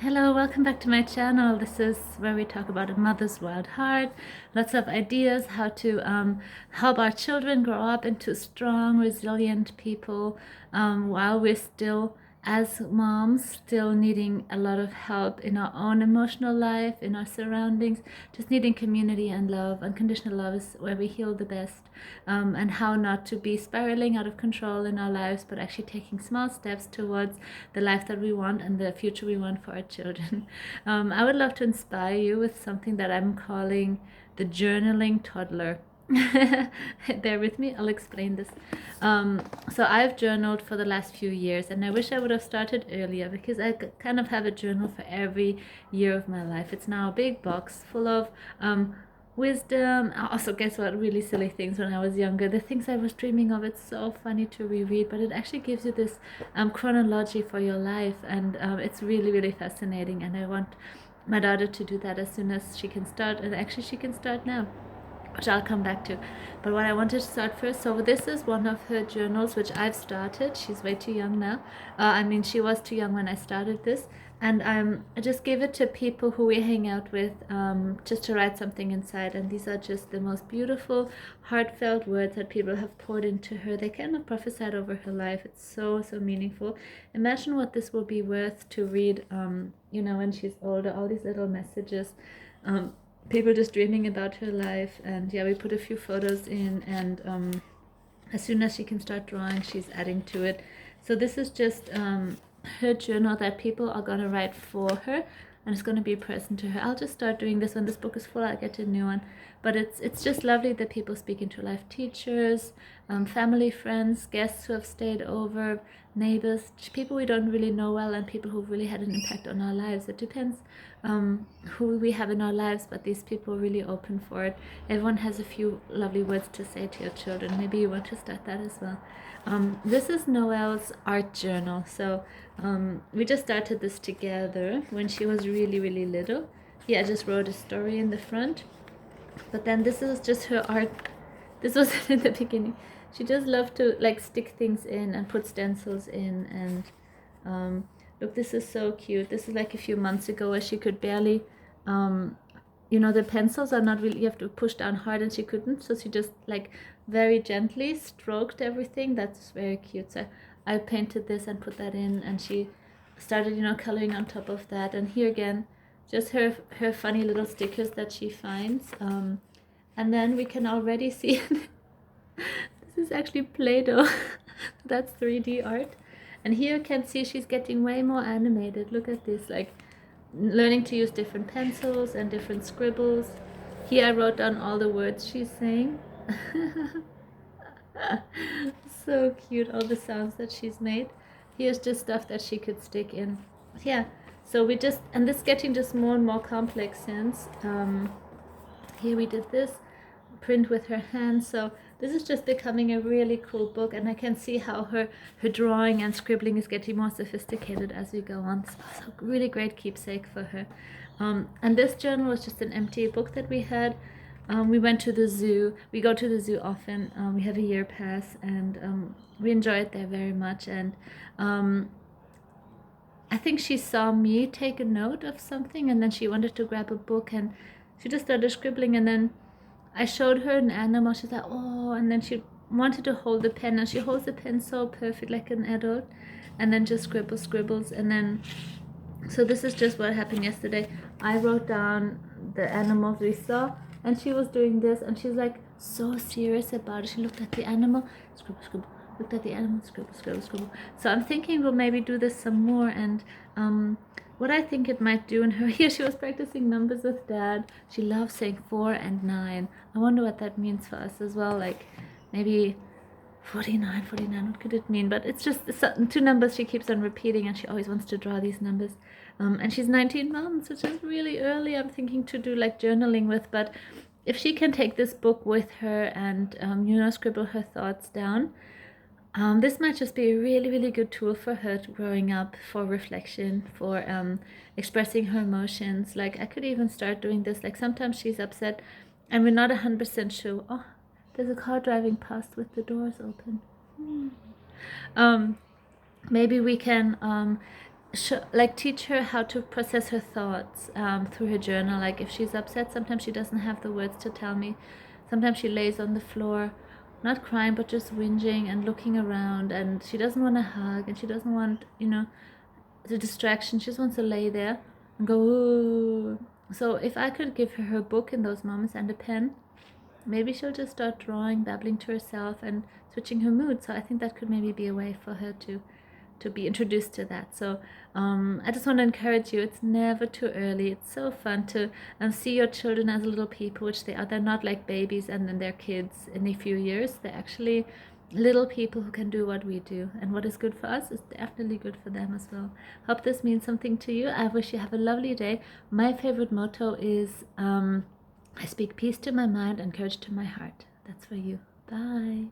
Hello, welcome back to my channel. This is where we talk about a mother's wild heart, lots of ideas how to help our children grow up into strong, resilient people while we're still, as moms, still needing a lot of help in our own emotional life, in our surroundings, just needing community and love. Unconditional love is where we heal the best, and how not to be spiraling out of control in our lives, but actually taking small steps towards the life that we want and the future we want for our children. I would love to inspire you with something that I'm calling the journaling toddler. Bear with me, I'll explain this. So I've journaled for the last few years, and I wish I would have started earlier because I kind of have a journal for every year of my life. It's now a big box full of wisdom. Also, guess what? Really silly things when I was younger. The things I was dreaming of. It's so funny to reread, but it actually gives you this chronology for your life, and it's really, really fascinating. And I want my daughter to do that as soon as she can start, and actually she can start now, which I'll come back to. But what I wanted to start first, so this is one of her journals which I've started. She's way too young now. I mean, she was too young when I started this, and I just gave it to people who we hang out with, just to write something inside. And these are just the most beautiful, heartfelt words that people have poured into her. They kind of prophesied over her life. It's so, so meaningful. Imagine what this will be worth to read, when she's older, all these little messages. People just dreaming about her life. And yeah, we put a few photos in, and as soon as she can start drawing, she's adding to it. So this is just her journal that people are going to write for her, and it's going to be present to her. I'll just start doing this when this book is full. I'll get a new one. But it's just lovely that people speak into life. Teachers, family, friends, guests who have stayed over, neighbors, people we don't really know well, and people who've really had an impact on our lives. It depends who we have in our lives, but these people are really open for it. Everyone has a few lovely words to say to your children. Maybe you want to start that as well. This is Noelle's art journal. So we just started this together when she was really, really little. Yeah, I just wrote a story in the front. But then this is just her art. This was in the beginning. She just loved to stick things in and put stencils in. And look, this is so cute. This is like a few months ago where she could barely, the pencils are not really, you have to push down hard, and she couldn't. So she just very gently stroked everything. That's very cute. So I painted this and put that in, and she started, coloring on top of that. And here again, just her funny little stickers that she finds. And then we can already see this is actually Play-Doh. That's 3D art. And here you can see she's getting way more animated. Look at this, learning to use different pencils and different scribbles. Here I wrote down all the words she's saying. So cute, all the sounds that she's made. Here's just stuff that she could stick in. Yeah, so we just, and this getting just more and more complex since. Here we did this print with her hands. So this is just becoming a really cool book, and I can see how her drawing and scribbling is getting more sophisticated as we go on. So really great keepsake for her. And this journal was just an empty book that we had. We went to the zoo. We go to the zoo often. We have a year pass, and we enjoy it there very much. And I think she saw me take a note of something, and then she wanted to grab a book, and she just started scribbling. And then I showed her an animal. She's like, oh, and then she wanted to hold the pen, and she holds the pen so perfect, like an adult, and then just scribbles. And then, so this is just what happened yesterday. I wrote down the animals we saw, and she was doing this, and she's so serious about it. She looked at the animal, scribble, looked at the animal, scribble. So I'm thinking we'll maybe do this some more. And what I think it might do in her, here she was practicing numbers with Dad. She loves saying 4 and 9. I wonder what that means for us as well, maybe 49, what could it mean? But it's just two numbers she keeps on repeating, and she always wants to draw these numbers. And she's 19 months, which is really early. I'm thinking to do journaling with, but if she can take this book with her and scribble her thoughts down, this might just be a really, really good tool for her growing up, for reflection, for expressing her emotions. I could even start doing this. Sometimes she's upset and we're not 100% sure. Oh, there's a car driving past with the doors open. Maybe we can like teach her how to process her thoughts through her journal. Like if she's upset, sometimes she doesn't have the words to tell me. Sometimes she lays on the floor, not crying, but just whinging and looking around, and she doesn't want a hug, and she doesn't want, the distraction. She just wants to lay there and go, ooh. So if I could give her book in those moments and a pen, maybe she'll just start drawing, babbling to herself, and switching her mood. So I think that could maybe be a way for her to be introduced to that. So I just want to encourage you. It's never too early. It's so fun to see your children as little people, which they are. They're not like babies and then they're kids in a few years. They're actually little people who can do what we do, and what is good for us is definitely good for them as well. Hope this means something to you. I wish you have a lovely day. My favorite motto is I speak peace to my mind and courage to my heart. That's for you. Bye.